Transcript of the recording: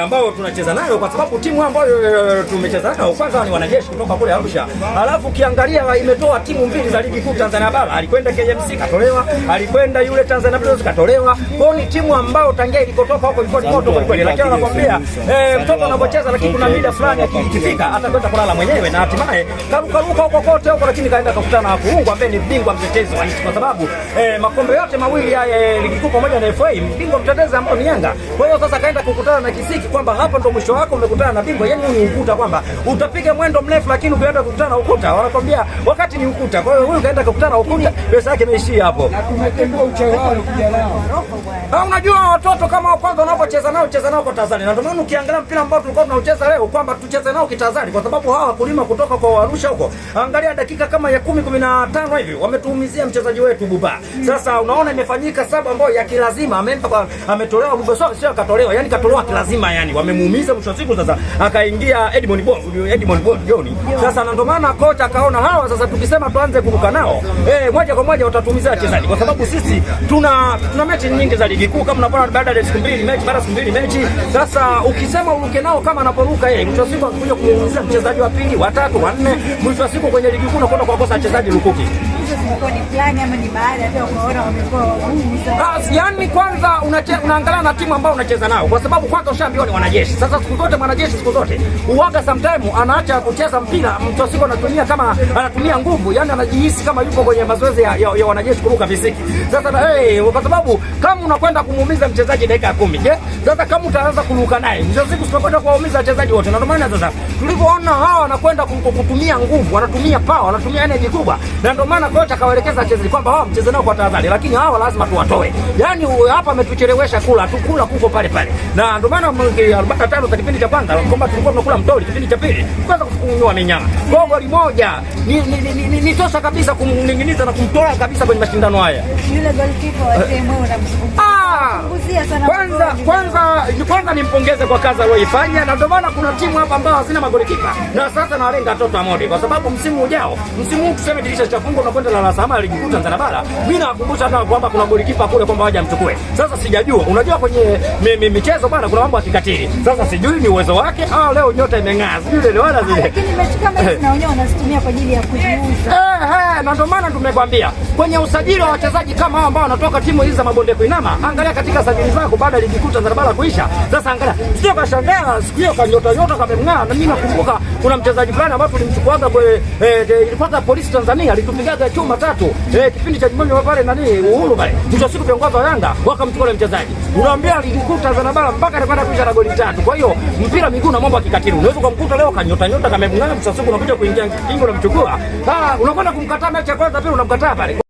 ambao tunacheza nayo, kwa sababu timu ambayo tumecheza nayo kwanza ni wanajeshi kutoka kule Arusha. Alafu kiangalia imetoa timu mbili za ligi kuu Tanzania bara. Alikwenda KMC katolewa, alikwenda yule Tanzania Prisons katolewa. Kwa ni timu ambao tangia ilikotoka huko ilikuwa ni moto kweli, lakini anakuambia mtoto anapocheza, lakini kuna mida fulani akifika atakwenda kulala mwenyewe, na hatimaye karuka huko kote huko, lakini kaenda kukutana na Kuungu ambaye ni bingwa mtetezi wa nchi, kwa sababu makombe yote mawili ya ligi kuu pamoja na FA, bingwa mtetezi ambao ni Yanga. Kwa hiyo sasa kaenda kukutana na Kisiki kwamba hapa ndo mwisho wako, umekutana na bingwa. Yani ni ukuta kwamba utapiga mwendo mrefu, lakini ukienda kukutana na ukuta wanakwambia wakati ni ukuta. Kwa hiyo huyu kaenda kukutana na ukuta, pesa yake imeishia hapo. Na tumetembea uchao kijana. Unajua watoto kama kwanza unapocheza nao kwa Tanzania. Na ndio maana ukiangalia mpira ambao tulikuwa tunaucheza leo kwamba tucheze nao kitazari, kwa sababu hawa wakulima kutoka kwa Arusha huko, angalia dakika kama ya 10-15 hivi wametuumizia mchezaji wetu Buba. Sasa unaona imefanyika sababu ambayo ya kilazima, ametolewa Buba, sio katolewa, yani katolewa kilazima, yani wamemuumiza mwisho wa siku. Sasa akaingia Edmond Joni. Sasa na ndio maana kocha akaona hawa sasa tukisema tuanze kuruka nao moja kwa moja watatuumiza wachezaji, kwa sababu sisi tuna mechi nyingi za ligi kuu kama unaona, baada ya siku mbili mechi. Sasa ukisema uruke nao kama anaporuka yeye, mwisho wa siku anakuja kumuumiza mchezaji wa pili, wa tatu, wa nne, mwisho wa siku kwenye ligi kuu unakwenda kuwakosa wachezaji lukuki. Zimekuwa ni plani ama ni baada ya kuona wamekuwa wagumu sana? Yaani kwanza unaangalia na timu ambao unacheza nao, kwa sababu kwanza ushaambiwa ni wanajeshi. Sasa siku zote mwanajeshi siku zote uwaga sometime anaacha kucheza mpira, mtu wa siku anatumia kama anatumia nguvu, yani anajihisi kama yuko kwenye mazoezi ya wanajeshi kuruka visiki. Sasa kwa sababu kama unakwenda kumuumiza mchezaji dakika 10, je? Sasa kama utaanza kuruka naye, mwisho wa siku tunakwenda kuwaumiza wachezaji wote. Na ndio maana sasa tulivyoona hawa wanakwenda kutumia nguvu, wanatumia power, wanatumia energy kubwa. Na ndio maana kocha akawaelekeza wachezaji kwamba hawa mcheze nao kwa tahadhari, lakini hawa lazima tuwatoe. Yaani hapa ametuchelewesha kula kuko pale. Na ndio maana 45 za kipindi cha kwanza kwamba tulikuwa tunakula mtoli, kipindi cha pili kwanza kunywa minyama. Goli moja ni tosha kabisa kumninginiza na kumtoa kabisa kwenye mashindano haya. Yule goalkeeper wa timu unamzungumzia sana. Kwanza nimpongeze kwa kazi aliyoifanya, na ndio maana kuna timu hapa ambao hazina magolikipa. Na sasa nawalenga watoto wa Modi, kwa sababu msimu ujao, msimu huu tuseme dirisha cha fungo unakwenda la Salama ligi kuu Tanzania bara. Mimi nakukumbusha hata kwamba kuna golikipa kule kwamba waje amchukue. Sasa sijajua, unajua kwenye michezo bwana kuna mambo ya kikatili. Sasa sijui ni uwezo wake leo nyota imeng'aa. Sijui ile wala zile. Lakini mechi kama hizi na wenyewe wanazitumia kwa ajili ya kujiuza. Na ndio maana tumekwambia kwenye usajili wa wachezaji kama hao ambao wanatoka timu hizi za mabonde kuinama, angalia katika sajili zako baada ya ligi kuu Tanzania bara kuisha. Sasa angalia, sio kashangaa siku hiyo nyota kamemng'aa. Na mimi nakumbuka kuna mchezaji fulani ambaye tulimchukuaga kwa ilikuwa Polisi Tanzania, alitupigaga chuma 3 kipindi cha jumoni pale Uhuru pale. Mwisho siku viongozi wa Yanga wakamchukua mchezaji. Unaambia ligi kuu Tanzania bara mpaka anakwenda kuisha na goli 3. Kwa hiyo mpira miguu na mambo ya kikatili. Unaweza kumkuta leo kanyota kamemng'aa, mwisho siku unakuja kuingia kingo na mchukua. Unakwenda kumkataa mechi ya kwanza, pili unamkataa pale.